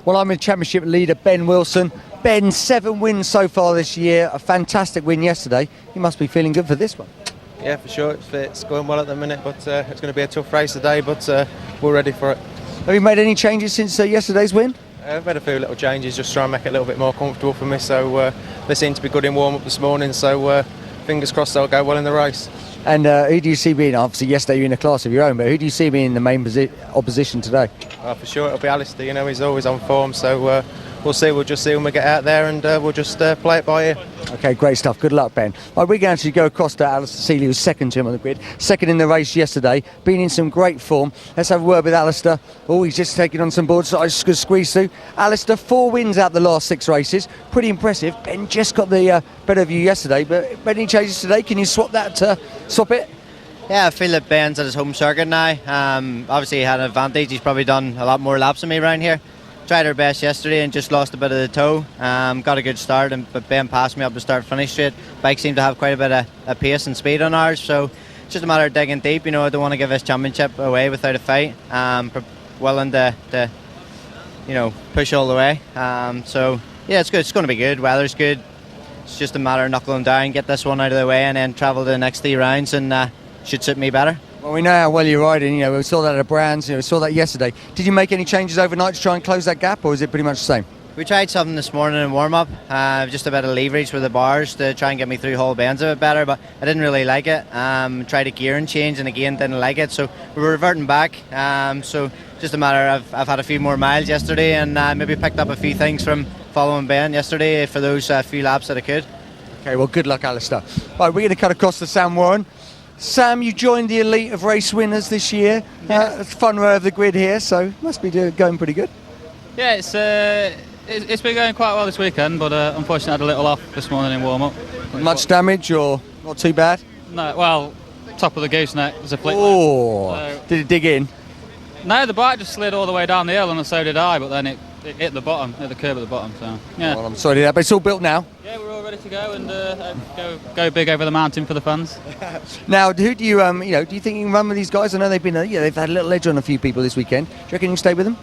Well, I'm with championship leader Ben Wilson. Ben, 7 wins so far this year, a fantastic win yesterday. You must be feeling good for this one. Yeah, for sure. It's going well at the minute, but it's going to be a tough race today, but we're ready for it. Have you made any changes since yesterday's win? I've made a few little changes, just try and make it a little bit more comfortable for me, so they seem to be good in warm-up this morning, so fingers crossed they'll go well in the race. And who do you see being, obviously yesterday you're in a class of your own, but who do you see being the main opposition today? For sure it'll be Alistair, you know, he's always on form, so we'll see, we'll just see when we get out there, and we'll just play it by ear. Okay, great stuff, good luck Ben. Right, we're going to actually go across to Alistair Seeley, who's second to him on the grid, second in the race yesterday, been in some great form. Let's have a word with Alistair. Oh, he's just taking on some boards, so I just going to squeeze through. Alistair, 4 wins out the last 6 races, pretty impressive. Ben just got the better of you yesterday, but any changes today? Can you swap it? Yeah, I feel that Ben's at his home circuit now. Obviously he had an advantage, he's probably done a lot more laps than me around here. Tried our best yesterday and just lost a bit of the toe. Got a good start, but Ben passed me up the start-finish straight. Bike seemed to have quite a bit of pace and speed on ours, so it's just a matter of digging deep. You know, I don't want to give this championship away without a fight. Willing to push all the way. So yeah, it's good. It's going to be good. Weather's good. It's just a matter of knuckling down, get this one out of the way, and then travel to the next 3 rounds, and should suit me better. Well, we know how well you're riding. You know, we saw that at Brands. You know, we saw that yesterday. Did you make any changes overnight to try and close that gap, or is it pretty much the same? We tried something this morning in warm-up, just a bit of leverage with the bars to try and get me through whole bends a bit better, but I didn't really like it. Tried a gearing change, and again didn't like it, so we were reverting back. So just a matter of, I've had a few more miles yesterday, and maybe picked up a few things from following Ben yesterday for those few laps that I could. Okay, well, good luck, Alistair. Right, we're going to cut across to Sam Warren. Sam, you joined the elite of race winners this year. It's a fun row of the grid here, so must be going pretty good. Yeah, it's been going quite well this weekend, but unfortunately I had a little off this morning in warm-up. Much damage or not too bad? No, well, top of the gooseneck was a flip. Oh, so, did it dig in? No, the bike just slid all the way down the hill, and so did I, but then it hit the bottom, hit the curb at the bottom, so yeah. Well, I'm sorry to hear that, but it's all built now. Yeah, we're all ready to go and go big over the mountain for the fans. Now, who do you do you think you can run with these guys? I know they've been they've had a little edge on a few people this weekend. Do you reckon you can stay with them?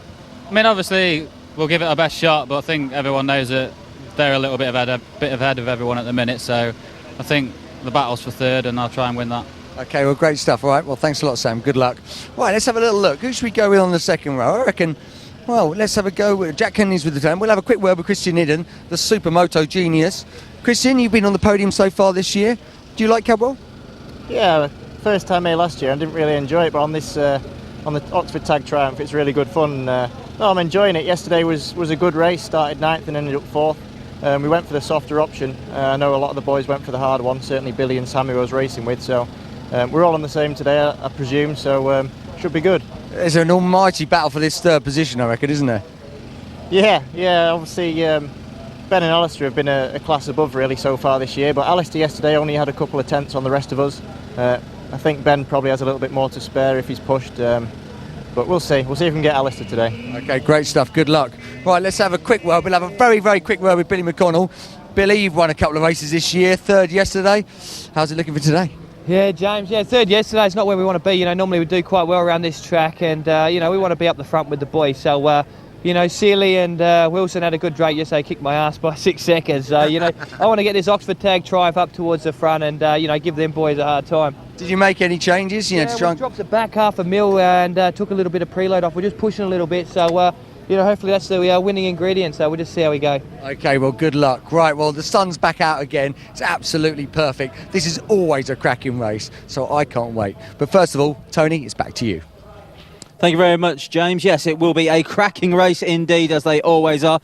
I mean, obviously we'll give it our best shot, but I think everyone knows that they're a little bit ahead of everyone at the minute, so I think the battle's for third, and I'll try and win that. Okay, well, great stuff. All right, well, thanks a lot, Sam. Good luck. Right, let's have a little look. Who should we go with on the second row? I reckon, well, let's have a go with Jack Kennedy's with the turn. We'll have a quick word with Christian Hidden, the Supermoto genius. Christian, you've been on the podium so far this year. Do you like Cadwell? Yeah, first time here last year. I didn't really enjoy it, but on this on the Oxford Tag Triumph, it's really good fun. No, I'm enjoying it. Yesterday was a good race. Started 9th and ended up 4th. We went for the softer option. I know a lot of the boys went for the hard one. Certainly Billy and Sammy I was racing with. So we're all on the same today, I presume. So should be good. There's an almighty battle for this third position, I reckon, isn't there? Yeah. Obviously, Ben and Alistair have been a class above really so far this year. But Alistair yesterday only had a couple of tenths on the rest of us. I think Ben probably has a little bit more to spare if he's pushed. But we'll see. We'll see if we can get Alistair today. Okay, great stuff. Good luck. Right, let's have a quick word. We'll have a very, very quick word with Billy McConnell. Billy, you've won a couple of races this year. 3rd yesterday. How's it looking for today? Yeah, James. Yeah, 3rd yesterday. It's not where we want to be. You know, normally we do quite well around this track, and we want to be up the front with the boys. So. Seeley and Wilson had a good drag yesterday, kicked my ass by 6 seconds. I want to get this Oxford Tag Triumph up towards the front and, give them boys a hard time. Did you make any changes? We dropped the back half a mil and took a little bit of preload off. We're just pushing a little bit, so, hopefully that's the winning ingredient, so we'll just see how we go. Okay, well, good luck. Right, well, the sun's back out again. It's absolutely perfect. This is always a cracking race, so I can't wait. But first of all, Tony, it's back to you. Thank you very much, James. Yes, it will be a cracking race indeed, as they always are.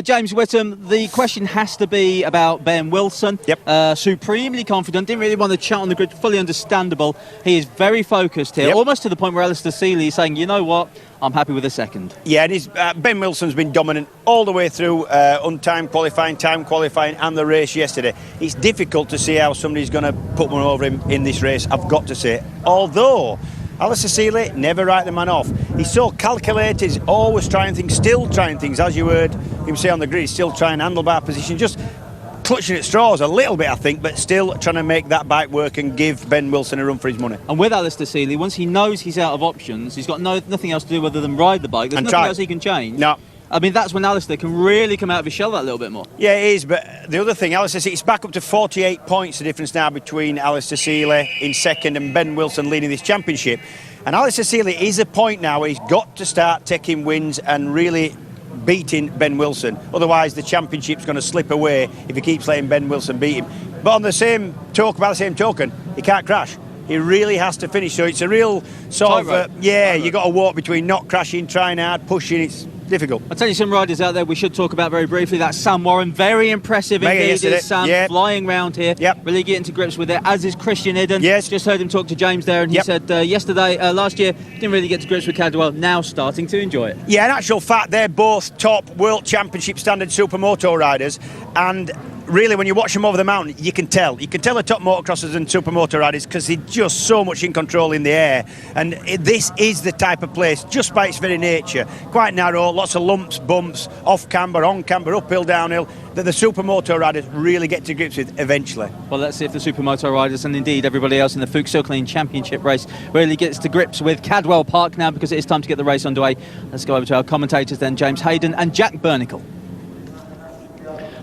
James Whittam, the question has to be about Ben Wilson. Yep. Supremely confident, didn't really want to chat on the grid, fully understandable. He is very focused here, almost to the point where Alistair Seeley is saying, you know what, I'm happy with a second. Yeah, it is. Ben Wilson's been dominant all the way through time qualifying, and the race yesterday. It's difficult to see how somebody's going to put one over him in this race, I've got to say. Although Alistair Seeley, never write the man off. He's so calculated, he's always trying things, still trying things. As you heard him say on the grid, he's still trying handlebar position, just clutching at straws a little bit, I think, but still trying to make that bike work and give Ben Wilson a run for his money. And with Alistair Seeley, once he knows he's out of options, he's got nothing else to do other than ride the bike. There's nothing else he can change. No. I mean, that's when Alistair can really come out of his shell that little bit more. Yeah, it is, but the other thing, Alistair, it's back up to 48 points, the difference now between Alistair Seeley in second and Ben Wilson leading this championship. And Alistair Seeley is a point now where he's got to start taking wins and really beating Ben Wilson. Otherwise, the championship's going to slip away if he keeps letting Ben Wilson beat him. But on the same token, he can't crash. He really has to finish. So it's a real sort of, you've got to walk between not crashing, trying hard, pushing. It's difficult. I'll tell you some riders out there we should talk about very briefly. That's Sam Warren, very impressive indeed. Is Sam flying round here, really getting to grips with it, as is Christian Idden. Yes. Just heard him talk to James there, and he said last year didn't really get to grips with Cadwell, now starting to enjoy it. Yeah, in actual fact, they're both top World Championship standard supermoto riders, and really, when you watch them over the mountain, you can tell. You can tell the top motocrossers and supermoto riders because they're just so much in control in the air. And this is the type of place, just by its very nature, quite narrow, lots of lumps, bumps, off camber, on camber, uphill, downhill, that the supermoto riders really get to grips with eventually. Well, let's see if the supermoto riders and indeed everybody else in the Fuchs Clean Championship race really gets to grips with Cadwell Park now, because it is time to get the race underway. Let's go over to our commentators then, James Hayden and Jack Bernicle.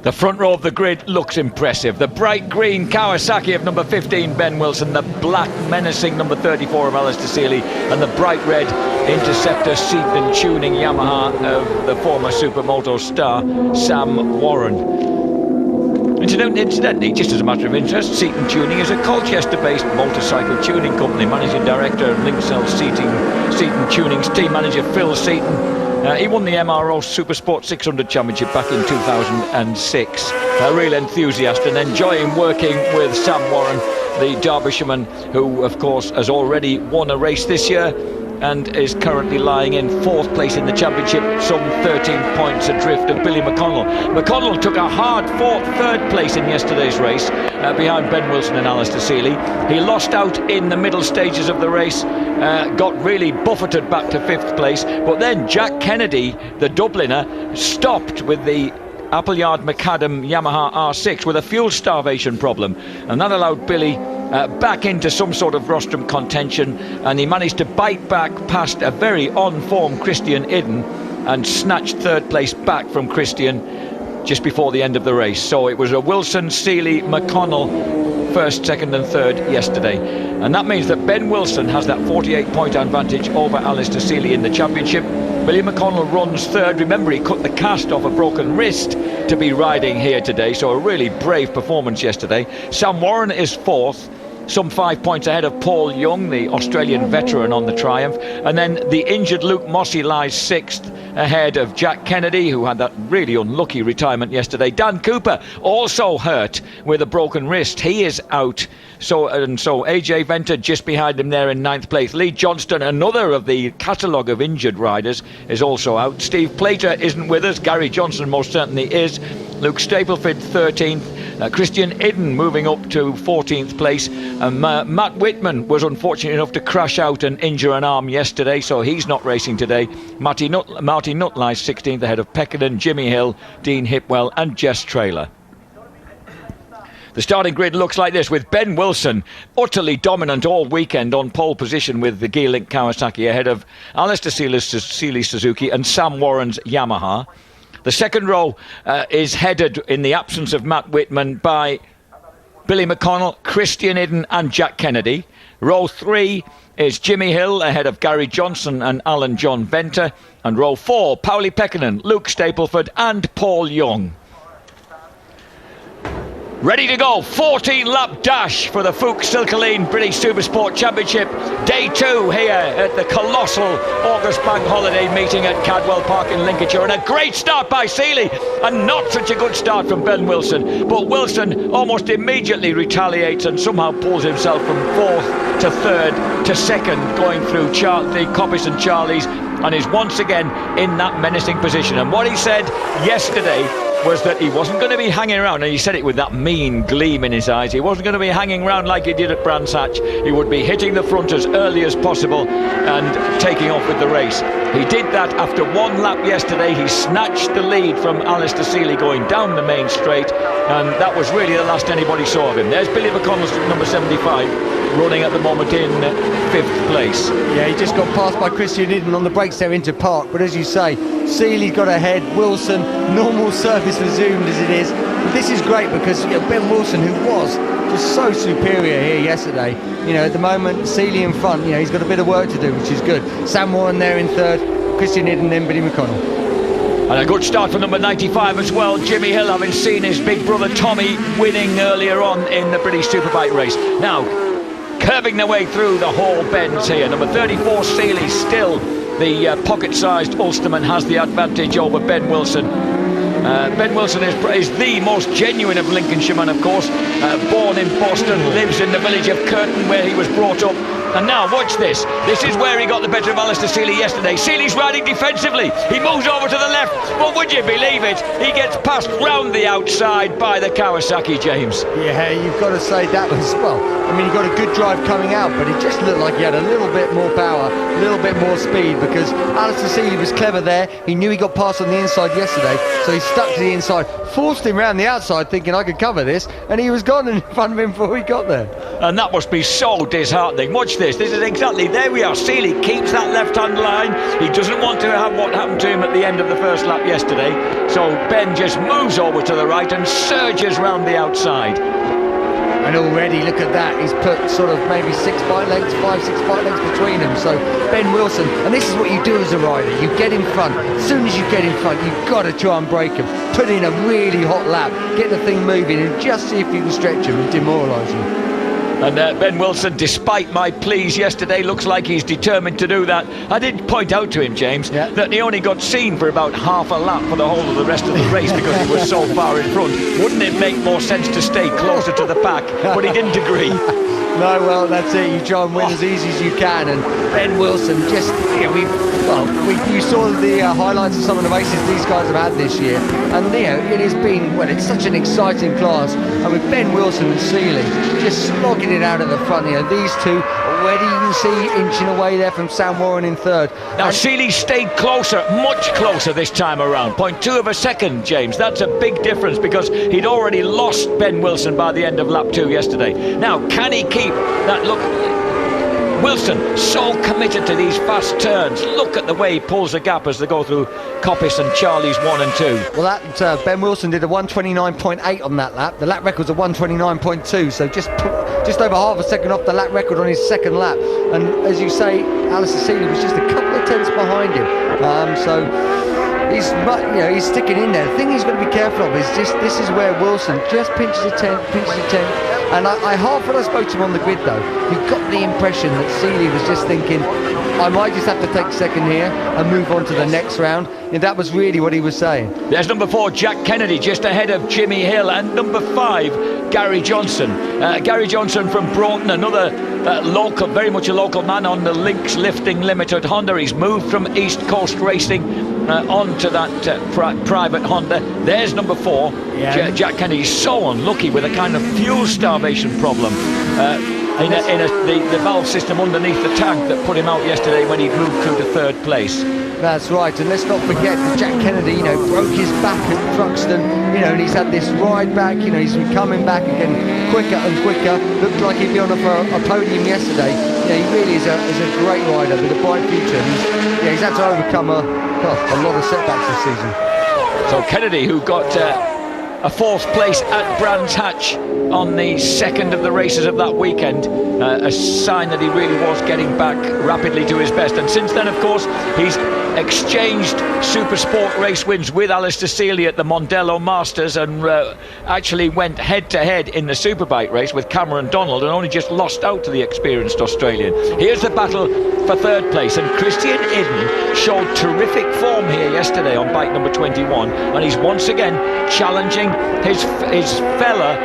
The front row of the grid looks impressive. The bright green Kawasaki of number 15, Ben Wilson, the black menacing number 34 of Alistair Seeley, and the bright red Interceptor seat and tuning Yamaha of the former Supermoto star, Sam Warren. Incidentally, just as a matter of interest, Seat and Tuning is a Colchester-based motorcycle tuning company. Managing director of Linksell Seat and Tuning's team manager Phil Seaton. He won the MRO Supersport 600 Championship back in 2006. A real enthusiast and enjoying working with Sam Warren, the Derbyshireman, who of course has already won a race this year and is currently lying in 4th place in the championship, some 13 points adrift of Billy McConnell. McConnell took a hard-fought 3rd place in yesterday's race behind Ben Wilson and Alistair Seeley. He lost out in the middle stages of the race, got really buffeted back to 5th place, but then Jack Kennedy, the Dubliner, stopped with the Appleyard Macadam Yamaha R6 with a fuel starvation problem, and that allowed Billy back into some sort of rostrum contention, and he managed to bite back past a very on-form Christian Idden and snatched 3rd place back from Christian just before the end of the race. So it was a Wilson, Seeley, McConnell 1st, 2nd and 3rd yesterday, and that means that Ben Wilson has that 48-point advantage over Alistair Seeley in the championship. Billy McConnell runs 3rd. Remember, he cut the cast off a broken wrist to be riding here today, so a really brave performance yesterday. Sam Warren is 4th, some 5 points ahead of Paul Young, the Australian veteran on the Triumph, and then the injured Luke Mossey lies 6th ahead of Jack Kennedy, who had that really unlucky retirement yesterday. Dan Cooper also hurt with a broken wrist. He is out. So AJ Venter just behind him there in 9th place. Lee Johnston, another of the catalogue of injured riders, is also out. Steve Plater isn't with us. Gary Johnson most certainly is. Luke Stapleford 13th. Christian Idden moving up to 14th place. Matt Whitman was unfortunate enough to crash out and injure an arm yesterday, so he's not racing today. Marty Nutt lies 16th ahead of Peckerden, Jimmy Hill, Dean Hipwell and Jess Traylor. The starting grid looks like this, with Ben Wilson utterly dominant all weekend on pole position with the Gearlink Kawasaki ahead of Alistair Seeley's Suzuki and Sam Warren's Yamaha. The second row is headed, in the absence of Matt Whitman, by Billy McConnell, Christian Idden and Jack Kennedy. Row 3 is Jimmy Hill ahead of Gary Johnson and Alan John Venter. And row 4, Paulie Pekkanen, Luke Stapleford and Paul Young. Ready to go, 14-lap dash for the Fuchs Silkerleen British Supersport Championship. Day 2 here at the colossal August Bank Holiday meeting at Cadwell Park in Lincolnshire. And a great start by Seeley, and not such a good start from Ben Wilson. But Wilson almost immediately retaliates and somehow pulls himself from 4th to 3rd to 2nd, going through the Coppice and Charlie's, and is once again in that menacing position. And what he said yesterday was that he wasn't going to be hanging around, and he said it with that mean gleam in his eyes. He wasn't going to be hanging around like he did at Brands Hatch. He would be hitting the front as early as possible and taking off with the race. He did that after 1 lap yesterday. He snatched the lead from Alistair Seeley going down the main straight, and that was really the last anybody saw of him. There's Billy McConnell's number 75. running at the moment in 5th place. Yeah, he just got passed by Christian Hidden on the brakes there into Park, but as you say, Seeley got ahead, Wilson, normal service resumed as it is. But this is great because Ben Wilson, who was just so superior here yesterday, at the moment, Seeley in front, he's got a bit of work to do, which is good. Sam Warren there in 3rd, Christian Hidden, then Billy McConnell. And a good start for number 95 as well, Jimmy Hill, having seen his big brother Tommy winning earlier on in the British Superbike race. Now, curving their way through the Hall bends here. Number 34, Seeley, still the pocket-sized Ulsterman, has the advantage over Ben Wilson. Ben Wilson is the most genuine of Lincolnshire men, of course. Born in Boston, lives in the village of Curtin, where he was brought up. And now, watch this. This is where he got the better of Alistair Seeley yesterday. Seeley's riding defensively. He moves over to the left. But would you believe it? He gets passed round the outside by the Kawasaki, James. Yeah, you've got to say that was, he got a good drive coming out, but it just looked like he had a little bit more power, a little bit more speed, because Alistair Seeley was clever there. He knew he got passed on the inside yesterday, so he stuck to the inside, forced him round the outside thinking I could cover this, and he was gone in front of him before he got there. And that must be so disheartening. Watch this. This is exactly, there we are. Seeley keeps that left-hand line. He doesn't want to have what happened to him at the end of the first lap yesterday. So Ben just moves over to the right and surges round the outside. And already, look at that, he's put sort of maybe 6 bike lengths, 5-6 bike lengths between them. So Ben Wilson, and this is what you do as a rider, you get in front. As soon as you get in front, you've got to try and break him. Put in a really hot lap, get the thing moving, and just see if you can stretch him and demoralise him. And Ben Wilson, despite my pleas yesterday, looks like he's determined to do that. I did point out to him, James, that he only got seen for about half a lap for the whole of the rest of the race because he was so far in front. Wouldn't it make more sense to stay closer to the pack? But he didn't agree. No, well, that's it. You try and win as easy as you can. And Ben Wilson, just, we saw the highlights of some of the races these guys have had this year. And, it has been, it's such an exciting class. And with Ben Wilson and Seeley just slogging it out at the front here, these two already, you can see, inching away there from Sam Warren in 3rd. Now, Seeley stayed closer, much closer this time around. 0.2 of a second, James. That's a big difference because he'd already lost Ben Wilson by the end of lap 2 yesterday. Now, can he keep that look? Wilson, so committed to these fast turns. Look at the way he pulls the gap as they go through Coppice and Charlie's 1 and 2. Well, that Ben Wilson did a 1:29.8 on that lap. The lap record's a 1:29.2, so just over half a second off the lap record on his second lap. And as you say, Alistair Seeley was just a couple of tenths behind him. So he's sticking in there. The thing he's got to be careful of is just this is where Wilson just pinches a tenth. And I half when I spoke to him on the grid though, you got the impression that Seeley was just thinking, I might just have to take second here and move on to the next round. And that was really what he was saying. There's number 4, Jack Kennedy, just ahead of Jimmy Hill, and number 5, Gary Johnson. Gary Johnson from Broughton, another local, very much a local man on the Lynx Lifting Limited Honda. He's moved from East Coast Racing onto that private Honda. There's number 4, Jack Kennedy. So unlucky with a kind of fuel starvation problem. The valve system underneath the tank that put him out yesterday when he moved through to 3rd place. That's right, and let's not forget that Jack Kennedy, broke his back at Truxton, and he's had this ride back, he's been coming back again quicker and quicker. Looked like he'd be on a podium yesterday. He really is a great rider with a bright future. He's had to overcome a lot of setbacks this season. So Kennedy, who got a 4th place at Brands Hatch on the 2nd of the races of that weekend, a sign that he really was getting back rapidly to his best. And since then, of course, he's exchanged Supersport race wins with Alistair Seeley at the Mondello Masters, and actually went head-to-head in the Superbike race with Cameron Donald and only just lost out to the experienced Australian. Here's the battle for 3rd place, and Christian Idden showed terrific form here yesterday on bike number 21, and he's once again challenging his fellow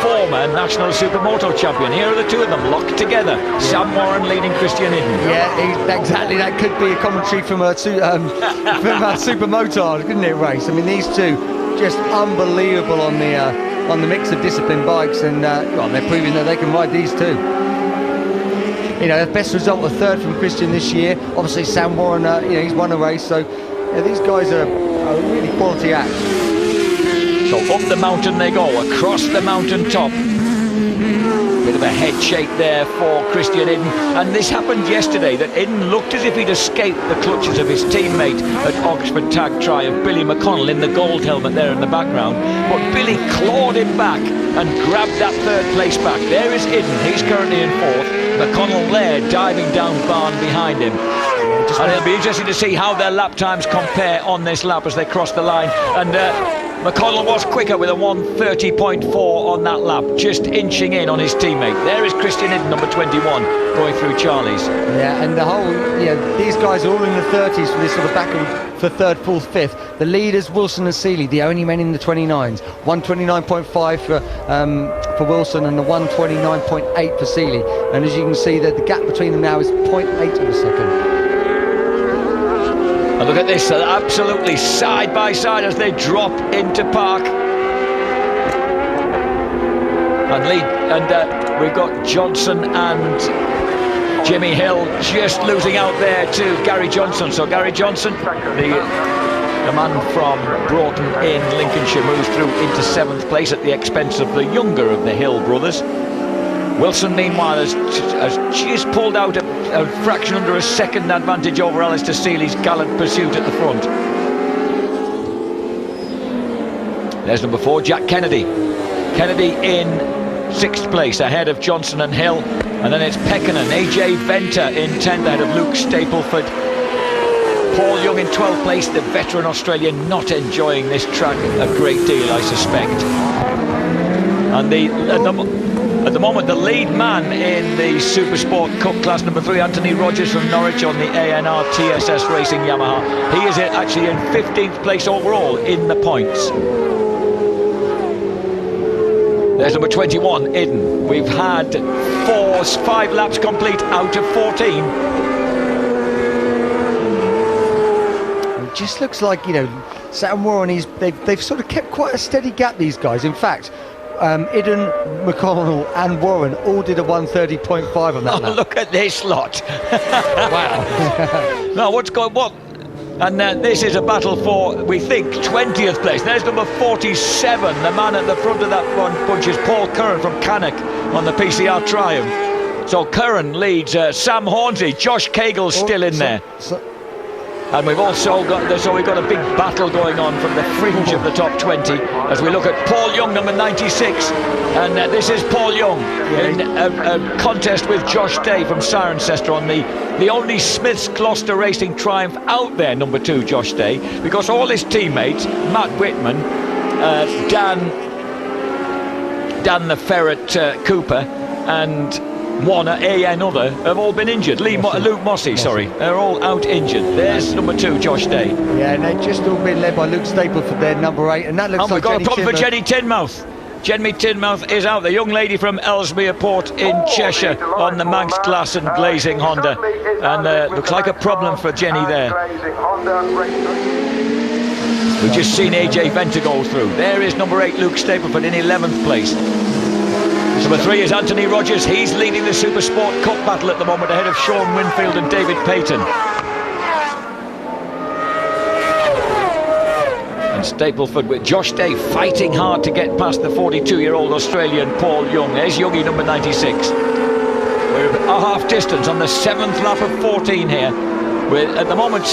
former national supermoto champion. Here are the two of them locked together. Sam Warren leading Christian Idden. Yeah, exactly. That could be a commentary from a supermoto, couldn't it, race? I mean, these two just unbelievable on the mix of discipline bikes, and they're proving that they can ride these two. The best result of 3rd from Christian this year. Obviously, Sam Warren, he's won a race, so these guys are a really quality act. So up the mountain they go, across the mountain top. Bit of a head shake there for Christian Iden, and this happened yesterday, that Iden looked as if he'd escaped the clutches of his teammate at Oxford Tag Triumph, Billy McConnell, in the gold helmet there in the background, but Billy clawed him back and grabbed that third place back. There is Iden, he's currently in fourth, McConnell there diving down Barn behind him. And it'll be interesting to see how their lap times compare on this lap as they cross the line. And McConnell was quicker with a 1:30.4 on that lap, just inching in on his teammate. There is Christian Iden, number 21, going through Charlie's. Yeah, and the whole, these guys are all in the 30s for this sort of battle for third, fourth, fifth. The leaders, Wilson and Seeley, the only men in the 29s. 1:29.5 for Wilson and the 1:29.8 for Seeley. And as you can see, that the gap between them now is 0.8 of a second. And look at this, absolutely side by side as they drop into park. And we've got Johnson and Jimmy Hill just losing out there to Gary Johnson. So Gary Johnson, the man from Broughton in Lincolnshire, moves through into 7th place at the expense of the younger of the Hill brothers. Wilson, meanwhile, has just pulled out a fraction under a second advantage over Alistair Seeley's gallant pursuit at the front. There's number 4, Jack Kennedy. Kennedy in 6th place, ahead of Johnson and Hill. And then it's Peckenham, AJ Venter in 10th, ahead of Luke Stapleford. Paul Young in 12th place, the veteran Australian, not enjoying this track a great deal, I suspect. And at the moment, the lead man in the Supersport Cup class, number 3, Anthony Rogers from Norwich on the ANR TSS Racing Yamaha. He is actually in 15th place overall in the points. There's number 21, Iden. We've had 5 laps complete out of 14. It just looks like, Sam Warren, they've sort of kept quite a steady gap, these guys. In fact, Iden, McConnell and Warren all did a 1:30.5 on that lap. Look at this lot. Wow. Now, what? And this is a battle for, we think, 20th place. There's number 47. The man at the front of that bunch is Paul Curran from Cannock on the PCR Triumph. So Curran leads Sam Hornsey. Josh Cagle's still in there. And we've also got we've got a big battle going on from the fringe of the top 20 as we look at Paul Young, number 96, and this is Paul Young in a contest with Josh Day from Cirencester on the only Smiths Gloucester Racing Triumph out there, number 2, Josh Day, because all his teammates, Matt Whitman, Dan the Ferret Cooper, and one another have all been injured. Luke Mossey, sorry, they're all out injured. There's number 2, Josh Day. Yeah, and they've just all been led by Luke Stapleford there, number 8, and that looks like we've got a problem for Jenny Tinmouth. Jenny Tinmouth is out, the young lady from Ellesmere Port in Cheshire on the Manx Glass and Glazing Honda, and looks like a problem for Jenny there. We've just seen AJ Venter go through. There is number 8, Luke Stapleford in 11th place. Number 3 is Anthony Rogers. He's leading the Supersport Cup battle at the moment, ahead of Sean Winfield and David Payton. And Stapleford with Josh Day fighting hard to get past the 42-year-old Australian Paul Young. There's Youngie, number 96. We're a half distance on the 7th lap of 14 here. At the moment,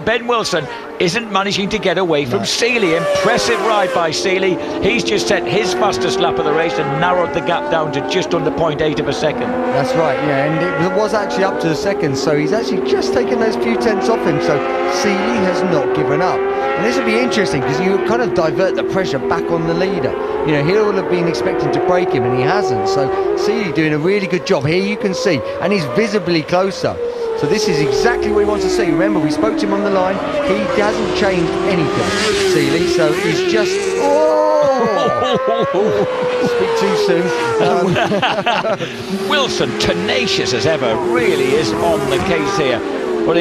Ben Wilson isn't managing to get away from Seeley. Impressive ride by Seeley. He's just set his fastest lap of the race and narrowed the gap down to just under 0.8 of a second. That's right, yeah, and it was actually up to a second, so he's actually just taken those few tenths off him, so Seeley has not given up. And this will be interesting because you kind of divert the pressure back on the leader. He will have been expecting to break him and he hasn't, so Seeley doing a really good job. Here you can see, and he's visibly closer. So this is exactly what he wants to see. Remember, we spoke to him on the line. He hasn't changed anything, Seeley. So he's just... Speak too soon. Wilson, tenacious as ever, really is on the case here. But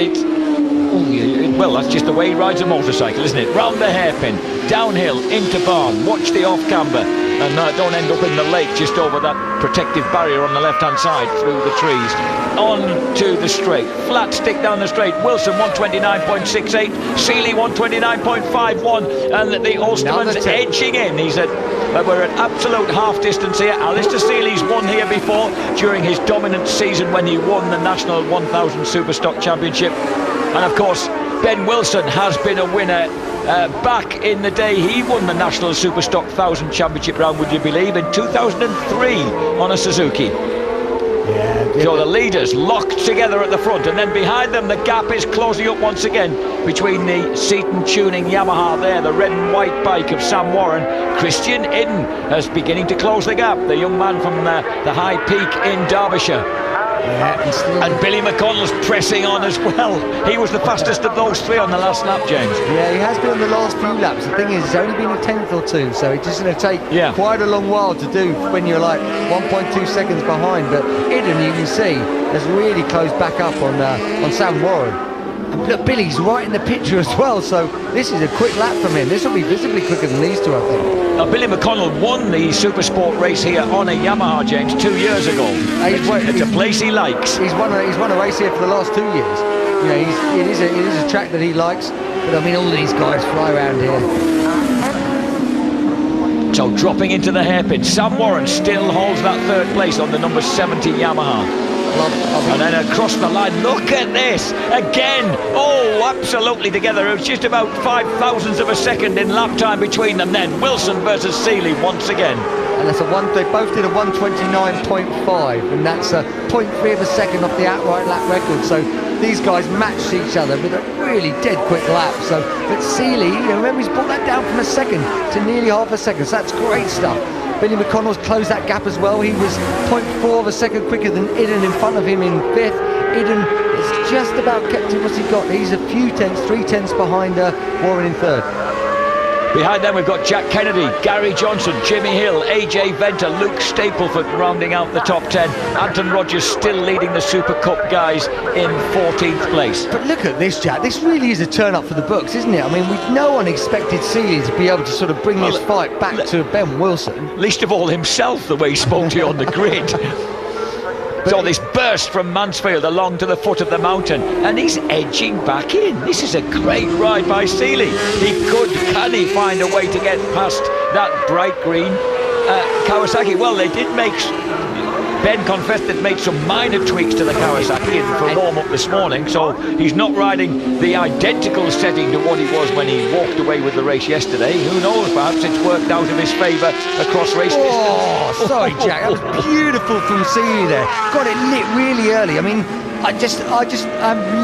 well, that's just the way he rides a motorcycle, isn't it? Round the hairpin, downhill, into Barn. Watch the off-camber. And don't end up in the lake just over that protective barrier on the left-hand side through the trees. on to the straight. Flat stick down the straight. Wilson 129.68, Seeley 129.51, and the Ulsterman's edging in. We're at absolute half distance here. Alistair Seeley's won here before during his dominant season when he won the National 1000 Superstock Championship. And of course, Ben Wilson has been a winner back in the day. He won the National Superstock 1000 Championship round, would you believe, in 2003 on a Suzuki. So the leaders locked together at the front, and then behind them the gap is closing up once again between the Seaton Tuning Yamaha there, the red and white bike of Sam Warren. Christian Idden is beginning to close the gap, the young man from the High Peak in Derbyshire. And Billy McConnell's pressing on as well. He was the fastest of those three on the last lap, James. Yeah, he has been on the last few laps. The thing is, it's only been a tenth or two, so it's just going to take quite a long while to do when you're like 1.2 seconds behind. But Idden, you can see, has really closed back up on Sam Warren. And look, Billy's right in the picture as well, so this is a quick lap from him. This will be visibly quicker than these two, I think. Now, Billy McConnell won the Supersport race here on a Yamaha, James, 2 years ago. It's a place he likes. He's won a race here for the last 2 years. You know, it is a track that he likes. But I mean, all these guys fly around here. So dropping into the hairpin, Sam Warren still holds that third place on the number 70 Yamaha. And then across the line, look at this again. Oh, absolutely together. It was just about 5,000ths of a second in lap time between them. Then Wilson versus Seeley once again. And that's they both did a 129.5, and that's a 0.3 of a second off the outright lap record. So these guys matched each other with a really dead quick lap. So, but Seeley, remember, he's brought that down from a second to nearly half a second. So that's great stuff. Billy McConnell's closed that gap as well. He was 0.4 of a second quicker than Idden in front of him in fifth. Idden has just about kept him. What's he got? He's a few tenths, 3 tenths behind Warren in third. Behind them we've got Jack Kennedy, Gary Johnson, Jimmy Hill, AJ Venter, Luke Stapleford rounding out the top 10. Anton Rogers still leading the Super Cup guys in 14th place. But look at this, Jack. This really is a turn up for the books, isn't it? I mean, no one expected Seeley to be able to sort of bring this fight back to Ben Wilson. Least of all himself, the way he spoke to you on the grid. So this burst from Mansfield along to the foot of the mountain, and he's edging back in. This is a great ride by Seeley. Can he find a way to get past that bright green Kawasaki? Well, they did make... Ben confessed they'd made some minor tweaks to the Kawasaki for warm-up this morning, so he's not riding the identical setting to what he was when he walked away with the race yesterday. Who knows, perhaps it's worked out in his favour across race distance. Oh, sorry, Jack, that was beautiful from Seeley there. Got it lit really early. I mean, I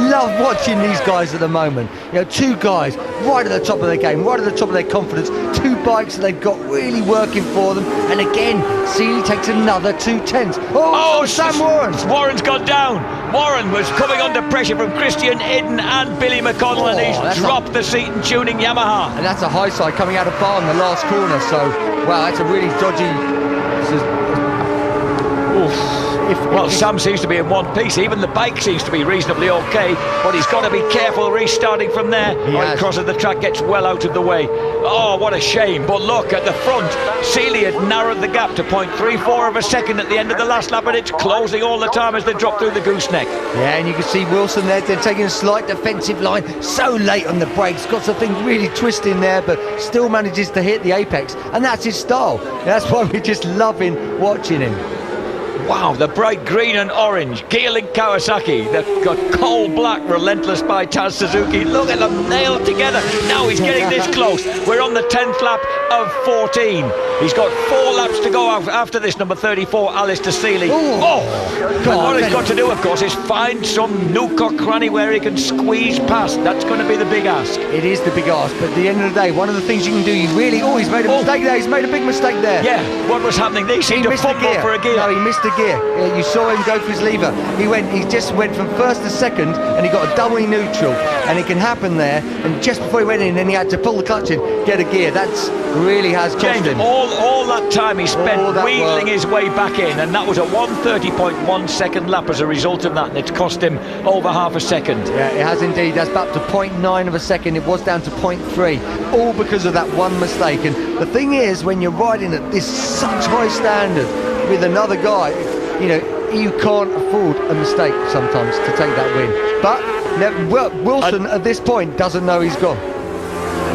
love watching these guys at the moment. Two guys right at the top of their game, right at the top of their confidence. Two bikes that they've got really working for them. And again, Seeley takes another 2 tenths. Oh, Sam Warren! Warren's gone down. Warren was coming under pressure from Christian Idden and Billy McConnell, and he's dropped the Seaton Tuning Yamaha. And that's a high side coming out of bar in the last corner. So, wow, that's a really dodgy. Sam seems to be in one piece. Even the bike seems to be reasonably okay, but he's got to be careful restarting from there. He crosses the track, gets well out of the way. Oh, what a shame. But look at the front. Seeley had narrowed the gap to 0.34 of a second at the end of the last lap, and it's closing all the time as they drop through the gooseneck. Yeah, and you can see Wilson there. They're taking a slight defensive line. So late on the brakes. Got something really twisting there, but still manages to hit the apex. And that's his style. That's why we're just loving watching him. Wow, the bright green and orange Gearlink Kawasaki, they've got coal black Relentless by Taz Suzuki. Look at them nailed together. Now he's getting this close. We're on the 10th lap of 14. He's got 4 laps to go after this, number 34, Alistair Seeley. And what he's got to do, of course, is find some nook or cranny where he can squeeze past. That's going to be the big ask. It is the big ask, but at the end of the day, one of the things you can do, he's made a mistake there. He's made a big mistake there. Yeah, what was happening? They seemed to fumble for a gear. No, he missed a gear. You saw him go for his lever. He just went from first to second, and he got a dummy neutral, and it can happen there. And just before he went in, then he had to pull the clutch in, get a gear. That's really has cost him. All that time he spent wheeling his way back in, and that was a 1:30.1 second lap as a result of that, and it's cost him over half a second. Yeah, it has indeed. That's up to 0.9 of a second. It was down to 0.3, all because of that one mistake. And the thing is, when you're riding at this such high standard with another guy, you can't afford a mistake sometimes to take that win. But Wilson at this point doesn't know he's gone.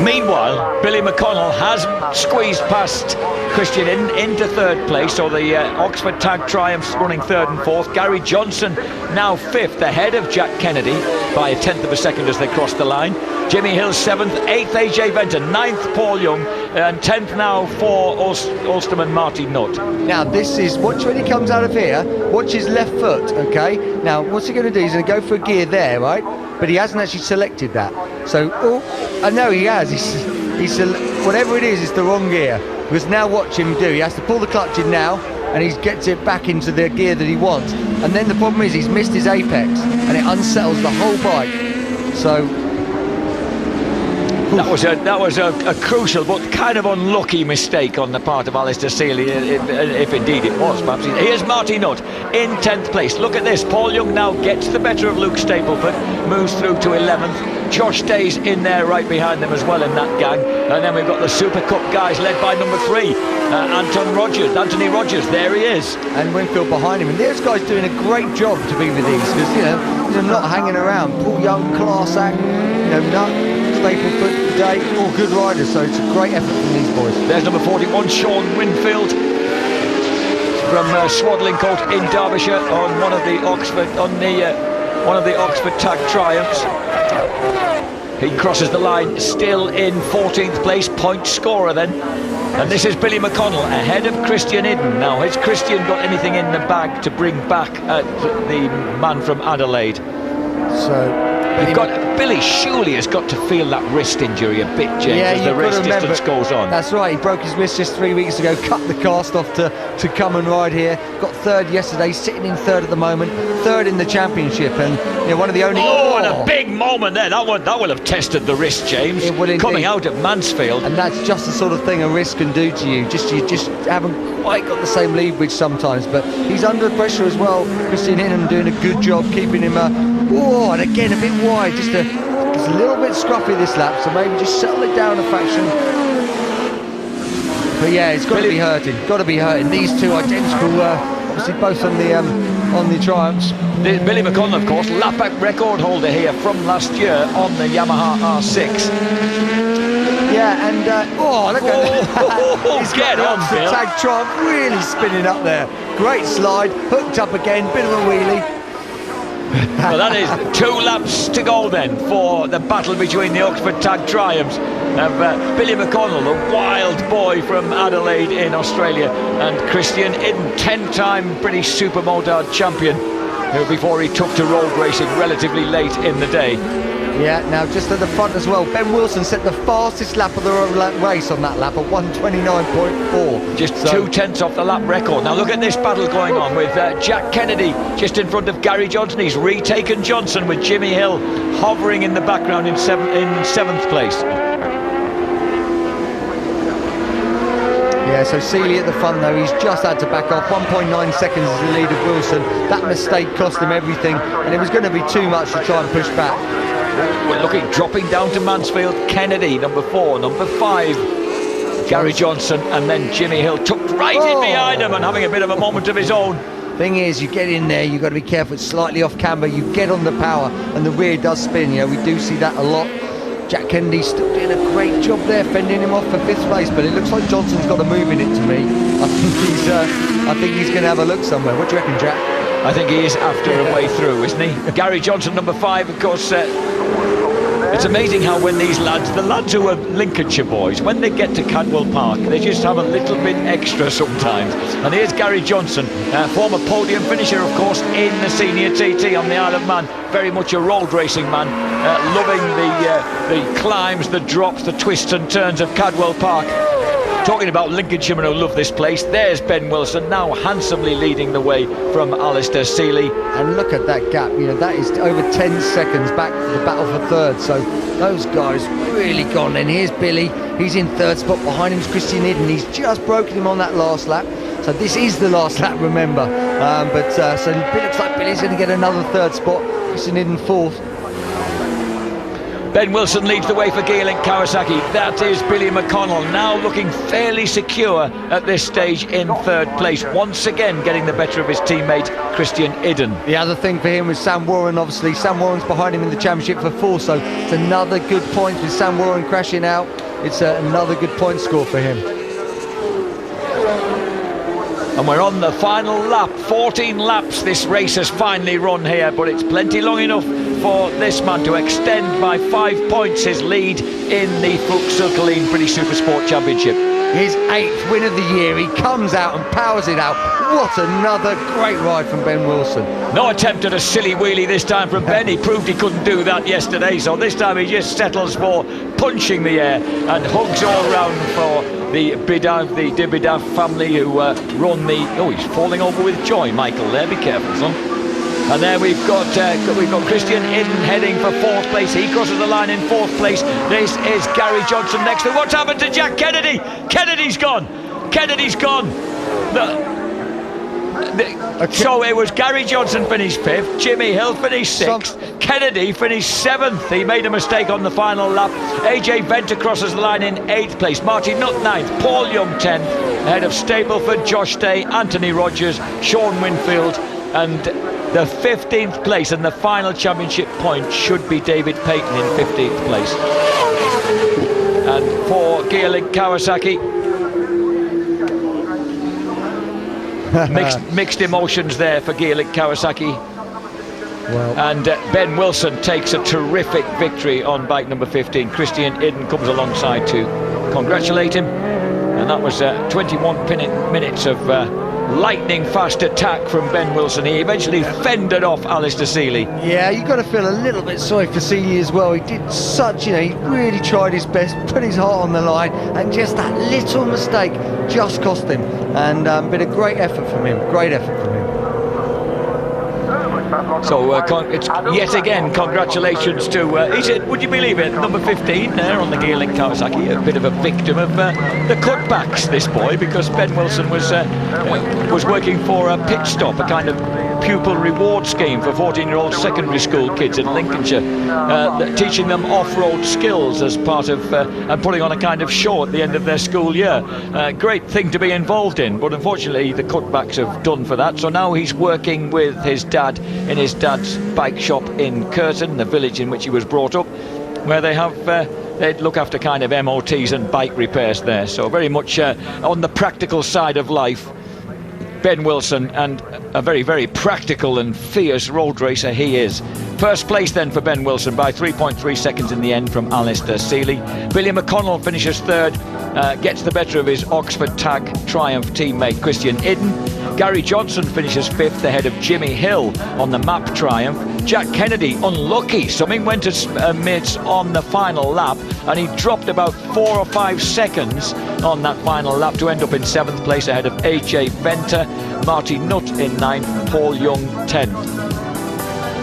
Meanwhile, Billy McConnell has squeezed past Christian into third place, so the Oxford Tag Triumphs running third and fourth. Gary Johnson now fifth, ahead of Jack Kennedy by a tenth of a second as they cross the line. Jimmy Hill seventh, eighth AJ Venter, ninth Paul Young, and 10th now for Ulsterman Marty Nutt. Now this is, watch when he comes out of here, watch his left foot, okay? Now what's he going to do? He's going to go for a gear there, right? But he hasn't actually selected that. So, I know he has. He's whatever it is, it's the wrong gear. Because now watch him do. He has to pull the clutch in now, and he gets it back into the gear that he wants. And then the problem is he's missed his apex, and it unsettles the whole bike. So that was a crucial but kind of unlucky mistake on the part of Alistair Seeley, if indeed it was. Perhaps. Here's Marty Nutt in 10th place. Look at this. Paul Young now gets the better of Luke Stapleford, moves through to 11th. Josh stays in there right behind them as well in that gang. And then we've got the Super Cup guys led by number 3, Anthony Rogers. There he is. And Winfield behind him. And these guys doing a great job to be with these, because they're not hanging around. Paul Young, class act, Nutt, Stapleford today, all good riders, so it's a great effort from these boys. There's number 41, Sean Winfield from Swaddling Colt in Derbyshire on one of the Oxford Tag Triumphs. He crosses the line, still in 14th place, point scorer then. And this is Billy McConnell ahead of Christian Idden. Now, has Christian got anything in the bag to bring back the man from Adelaide? Billy surely has got to feel that wrist injury a bit, James, as the race distance goes on. That's right, he broke his wrist just 3 weeks ago, cut the cast off to come and ride here. Got third yesterday, sitting in third at the moment, third in the championship, and one of the only... Oh, and a big moment there. That will have tested the wrist, James, coming out of Mansfield. And that's just the sort of thing a wrist can do to you. You just haven't quite got the same lead bridge sometimes, but he's under pressure as well. Christian Hinham doing a good job keeping him and again a bit wide, just a little bit scruffy this lap, so maybe just settle it down a fraction. But yeah, it's got to be hurting. These two identical, obviously both on the Triumphs. Billy McConnell, of course, lap record holder here from last year on the Yamaha R6. Yeah, and look at that. He's get on, Bill. Tag Triumph really spinning up there. Great slide, hooked up again, bit of a wheelie. Well, that is 2 laps to go then for the battle between the Oxford Tag Triumphs of Billy McConnell, the wild boy from Adelaide in Australia, and Christian Idden, 10-time British Supermotard champion, before he took to road racing relatively late in the day. Yeah, now just at the front as well, Ben Wilson set the fastest lap of the race on that lap at 1:29.4. Just 2/10 off the lap record. Now look at this battle going on with Jack Kennedy just in front of Gary Johnson. He's retaken Johnson with Jimmy Hill hovering in the background in 7th place. Yeah, so Seeley at the front though, he's just had to back off. 1.9 seconds is the lead of Wilson. That mistake cost him everything, and it was going to be too much to try and push back. We're looking, dropping down to Mansfield. Kennedy, number 4, number 5, Gary Johnson, and then Jimmy Hill tucked right in behind him and having a bit of a moment of his own. Thing is, you get in there, you've got to be careful. It's slightly off camber, you get on the power, and the rear does spin. We do see that a lot. Jack Kennedy's still doing a great job there, fending him off for 5th place, but it looks like Johnson's got a move in it to me. I think he's going to have a look somewhere. What do you reckon, Jack? I think he is after a way through, isn't he? Gary Johnson, number 5, of course. It's amazing how when the lads who are Lincolnshire boys, when they get to Cadwell Park, they just have a little bit extra sometimes. And here's Gary Johnson, former podium finisher, of course, in the senior TT on the Isle of Man. Very much a road racing man, loving the climbs, the drops, the twists and turns of Cadwell Park. Talking about Lincolnshiremen who love this place, there's Ben Wilson now handsomely leading the way from Alistair Seeley. And look at that gap, that is over 10 seconds back to the battle for third, so those guys really gone. And here's Billy, he's in third spot, behind him's Christian Idden, he's just broken him on that last lap. So this is the last lap, remember. So it looks like Billy's going to get another third spot, Christian Idden 4th. Ben Wilson leads the way for Gaelic Kawasaki. That is Billy McConnell, now looking fairly secure at this stage in third place, once again getting the better of his teammate Christian Idden. The other thing for him was Sam Warren, obviously. Sam Warren's behind him in the championship for 4, so it's another good point with Sam Warren crashing out. It's another good point score for him. And we're on the final lap. 14 laps this race has finally run here, but it's plenty long enough for this man to extend by 5 points his lead in the Fuchs-Sulkelin British Supersport Championship. His 8th win of the year. He comes out and powers it out. What another great ride from Ben Wilson. No attempt at a silly wheelie this time from Ben. He proved he couldn't do that yesterday, so this time he just settles for punching the air and hugs all round for the Dibidaf family who run the... Oh, he's falling over with joy, Michael, there. Be careful, son. And there we've got Christian Idden heading for 4th place. He crosses the line in 4th place. This is Gary Johnson next to... What's happened to Jack Kennedy? Kennedy's gone. Kennedy's gone. So it was Gary Johnson finished 5th, Jimmy Hill finished 6th, Kennedy finished 7th. He made a mistake on the final lap. AJ Venter crosses the line in 8th place, Martin Nutt 9th, Paul Young 10th, ahead of Stableford, Josh Day, Anthony Rogers, Sean Winfield, and the 15th place and the final championship point should be David Payton in 15th place. And for Gaelic Kawasaki, mixed emotions there for Gaelic Kawasaki. Well. And Ben Wilson takes a terrific victory on bike number 15. Christian Idden comes alongside to congratulate him. And that was 21 minutes of lightning fast attack from Ben Wilson. He eventually fended off Alistair Seeley. Yeah, you've got to feel a little bit sorry for Seeley as well. He did such, he really tried his best, put his heart on the line, and just that little mistake just cost him. And been a great effort from him, So it's yet again congratulations to, would you believe it, number 15 there on the Gaelic Kawasaki, a bit of a victim of the cutbacks, this boy, because Ben Wilson was working for a pit stop, a kind of pupil reward scheme for 14-year-old secondary school kids in Lincolnshire, teaching them off-road skills as part of and putting on a kind of show at the end of their school year. Great thing to be involved in, but unfortunately the cutbacks have done for that, so now he's working with his dad in his dad's bike shop in Curtin, the village in which he was brought up, where they have they look after kind of MOTs and bike repairs there, so very much on the practical side of life. Ben Wilson, and a very, very practical and fierce road racer he is. First place then for Ben Wilson by 3.3 seconds in the end from Alistair Seeley. Billy McConnell finishes 3rd, gets the better of his Oxford Tag Triumph teammate Christian Idden. Gary Johnson finishes 5th ahead of Jimmy Hill on the Map Triumph. Jack Kennedy, unlucky, something went amiss on the final lap and he dropped about 4 or 5 seconds on that final lap to end up in 7th place ahead of AJ Venter, Marty Nutt in 9th, Paul Young 10th.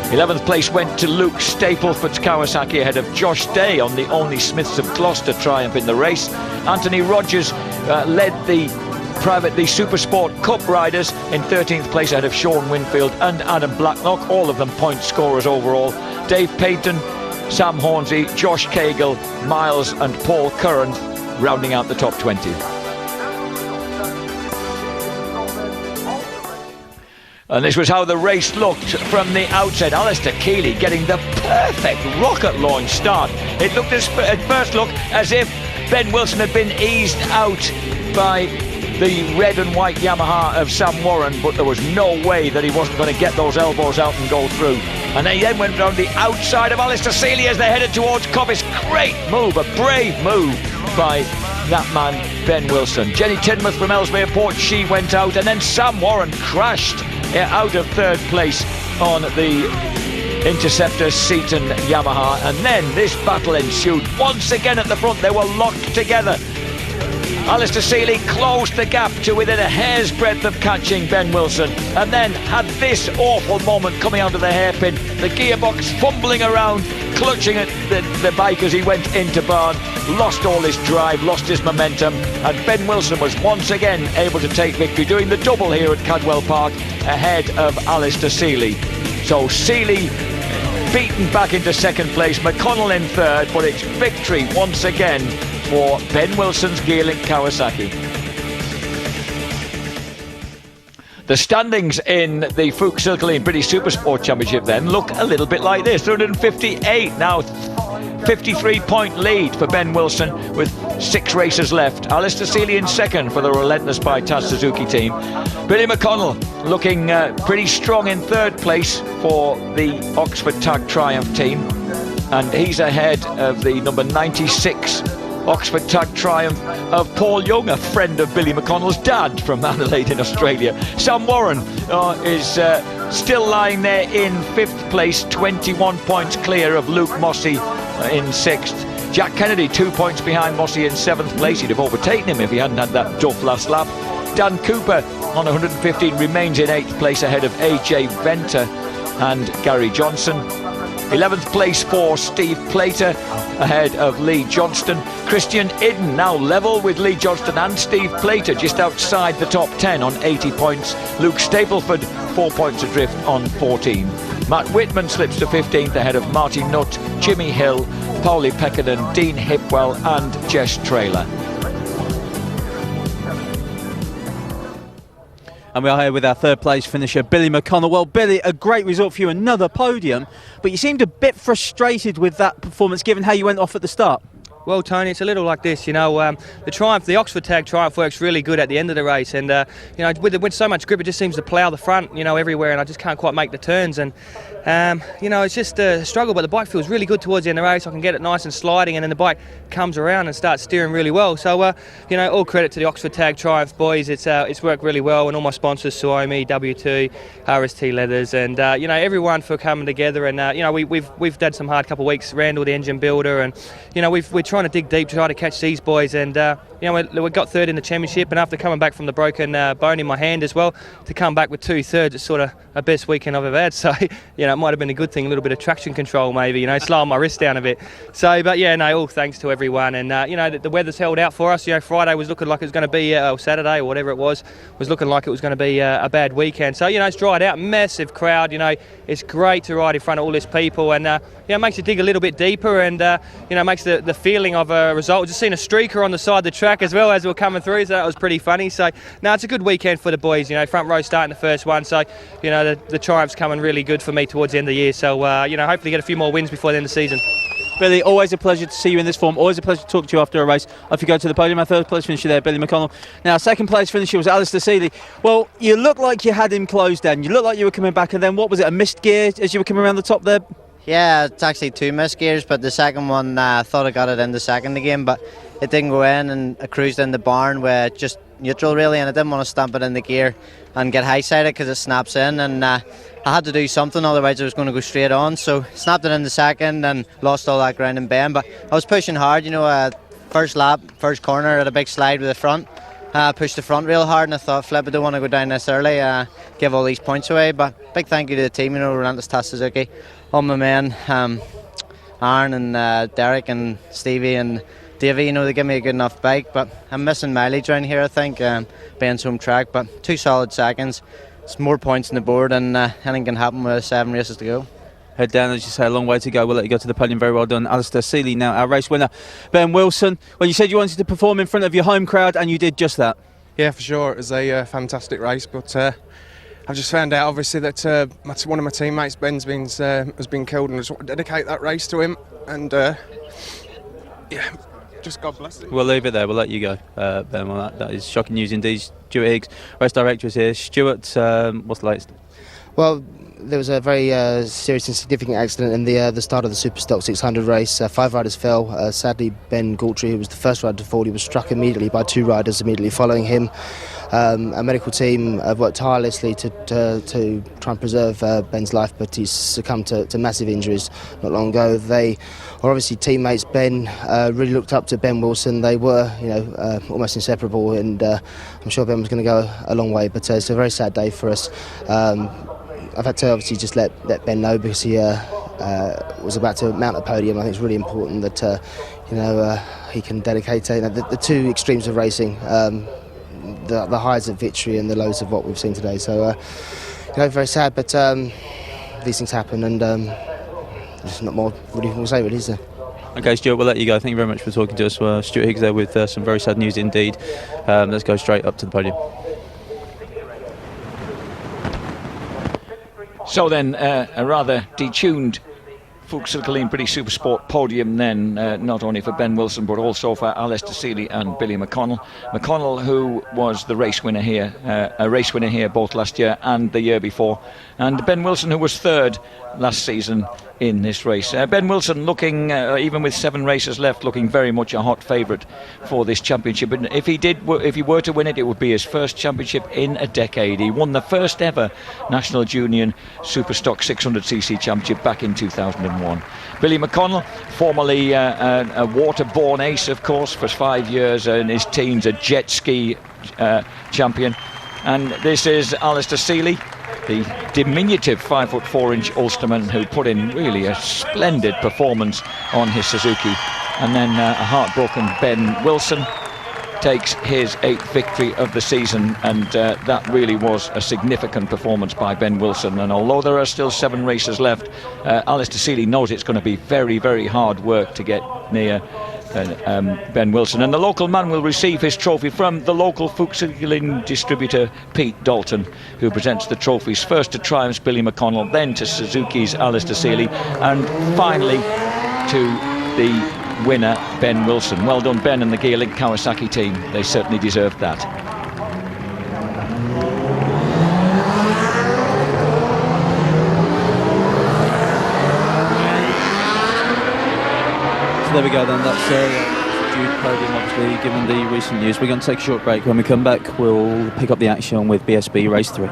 11th place went to Luke Stapleford's Kawasaki ahead of Josh Day on the only Smiths of Gloucester triumph in the race. Anthony Rogers led the Supersport Cup riders in 13th place ahead of Sean Winfield and Adam Blacklock, all of them point scorers overall. Dave Payton, Sam Hornsey, Josh Cagle, Miles and Paul Curran rounding out the top 20. And this was how the race looked from the outset. Alistair Keeley getting the perfect rocket launch start. It looked at first look as if Ben Wilson had been eased out by the red and white Yamaha of Sam Warren, but there was no way that he wasn't going to get those elbows out and go through. And they then went round the outside of Alistair Seeley as they headed towards Cobbiss. Great move, a brave move by that man Ben Wilson. Jenny Tidmouth from Ellesmere Port, she went out, and then Sam Warren crashed out of 3rd place on the Interceptor Seaton Yamaha, and then this battle ensued. Once again at the front they were locked together. Alistair Seeley closed the gap to within a hair's breadth of catching Ben Wilson, and then had this awful moment coming out of the hairpin, the gearbox fumbling around, clutching at the bike as he went into barn, lost all his drive, lost his momentum, and Ben Wilson was once again able to take victory, doing the double here at Cadwell Park ahead of Alistair Seeley. So Seeley beaten back into second place. McConnell in third, but it's victory once again for Ben Wilson's Gearlink Kawasaki. The standings in the Fuchs Circle Lane British Supersport Championship then look a little bit like this. 358 now, 53-point lead for Ben Wilson with 6 races left. Alistair Seeley in second for the relentless by Taz Suzuki team. Billy McConnell looking pretty strong in third place for the Oxford Tag Triumph team, and he's ahead of the number 96 Oxford Tag Triumph of Paul Young, a friend of Billy McConnell's dad from Adelaide in Australia. Sam Warren is still lying there in 5th place, 21 points clear of Luke Mossey in 6th. Jack Kennedy 2 points behind Mossey in 7th place. He'd have overtaken him if he hadn't had that duff last lap. Dan Cooper on 115 remains in 8th place ahead of AJ Venter and Gary Johnson. 11th place for Steve Plater ahead of Lee Johnston. Christian Idden now level with Lee Johnston and Steve Plater, just outside the top 10 on 80 points. Luke Stapleford 4 points adrift on 14. Matt Whitman slips to 15th ahead of Marty Nutt, Jimmy Hill, Paulie Peckerden, Dean Hipwell and Jess Traylor. And we are here with our third place finisher, Billy McConnell. Well, Billy, a great result for you, another podium, but you seemed a bit frustrated with that performance given how you went off at the start. Well, Tony, it's a little like this, the Oxford Tag Triumph works really good at the end of the race, and with so much grip, it just seems to plough the front, everywhere, and I just can't quite make the turns, and it's just a struggle. But the bike feels really good towards the end of the race. I can get it nice and sliding, and then the bike comes around and starts steering really well. So, all credit to the Oxford Tag Triumph boys. It's worked really well, and all my sponsors, Suomi, W2, RST Leathers, and everyone for coming together. And we've had some hard couple of weeks. Randall, the engine builder, and we're trying to dig deep to try to catch these boys. And we got third in the championship, and after coming back from the broken bone in my hand as well, to come back with 2 thirds, it's sort of a best weekend I've ever had. So it might have been a good thing, a little bit of traction control maybe, slowing my wrist down a bit. So, but all thanks to everyone. And the weather's held out for us. Friday was looking like it was going to be, or Saturday or whatever it was looking like it was going to be a bad weekend. So it's dried out, massive crowd. It's great to ride in front of all these people, and it makes you dig a little bit deeper, and makes the feeling of a result. Just seen a streaker on the side of the track as well as we were coming through, so that was pretty funny. So it's a good weekend for the boys. Front row starting the first one, so the Triumph's coming really good for me towards the end of the year. So hopefully get a few more wins before the end of the season. Billy, always a pleasure to see you in this form. Always a pleasure to talk to you after a race. Off you go to the podium. Our third place finisher there, Billy McConnell. Now, second place finisher was Alistair Seeley. Well, you looked like you had him closed down. You looked like you were coming back, and then what was it, a missed gear as you were coming around the top there? Yeah, it's actually 2 missed gears, but the second one, I thought I got it in the second again, but it didn't go in, and I cruised in the barn with just neutral really, and I didn't want to stamp it in the gear and get high-sided because it snaps in, and I had to do something, otherwise I was going to go straight on. So snapped it in the second and lost all that ground in bend, but I was pushing hard, first lap, first corner at a big slide with the front. Pushed the front real hard, and I thought, flip, I don't want to go down this early, give all these points away. But big thank you to the team, Relentless Taz Suzuki, all my men, Aaron and Derek and Stevie and Davey, they give me a good enough bike, but I'm missing mileage around here, I think, Ben's home track, but 2 solid seconds. It's more points on the board, and anything can happen with 7 races to go. Head down, as you say, a long way to go. We'll let you go to the podium. Very well done, Alistair Seeley. Now our race winner, Ben Wilson. Well, you said you wanted to perform in front of your home crowd, and you did just that. Yeah, for sure. It was a fantastic race, but I've just found out, obviously, that one of my teammates, Ben's has been killed, and I just want to dedicate that race to him. And just God bless him. We'll leave it there. We'll let you go, Ben. Well, that is shocking news indeed. Stuart Higgs, race director, is here. Stuart, what's the latest? Well, there was a very serious and significant accident in the start of the Superstock 600 race. 5 riders fell. Sadly, Ben Galtrey, who was the first rider to fall, he was struck immediately by 2 riders immediately following him. Our medical team have worked tirelessly to try and preserve Ben's life, but he's succumbed to massive injuries not long ago. They are obviously teammates. Ben really looked up to Ben Wilson. They were, almost inseparable, and I'm sure Ben was going to go a long way. But it's a very sad day for us. I've had to obviously just let Ben know, because he was about to mount a podium. I think it's really important that he can dedicate the 2 extremes of racing, the highs of victory and the lows of what we've seen today. So very sad, but these things happen, and there's not more really we can say, really, is there? Okay, Stuart, we'll let you go. Thank you very much for talking to us. Stuart Higgs there with some very sad news indeed. Let's go straight up to the podium. So then, a rather detuned Fuchs Killeen British Supersport podium then, not only for Ben Wilson but also for Alistair Seeley and Billy McConnell. McConnell, who was the race winner here, both last year and the year before, and Ben Wilson, who was third last season in this race. Ben Wilson looking, even with 7 races left, looking very much a hot favourite for this championship. And if he were to win it, it would be his first championship in a decade. He won the first ever National Junior Superstock 600cc championship back in 2001. Billy McConnell, formerly a waterborne ace, of course, for 5 years, in his teens, a jet ski champion. And this is Alistair Seeley, the diminutive 5'4" Ulsterman, who put in really a splendid performance on his Suzuki. And then a heartbroken Ben Wilson takes his 8th victory of the season, and that really was a significant performance by Ben Wilson. And although there are still 7 races left, Alistair Seeley knows it's going to be very, very hard work to get near Ben Wilson, and the local man will receive his trophy from the local Fuchs Killeen distributor Pete Dalton, who presents the trophies first to Triumph's Billy McConnell, then to Suzuki's Alistair Seeley, and finally to the winner Ben Wilson. Well done, Ben and the Gearlink Kawasaki team, they certainly deserved that. There we go then, that's due podium, obviously, given the recent news. We're going to take a short break. When we come back, we'll pick up the action with BSB Race 3.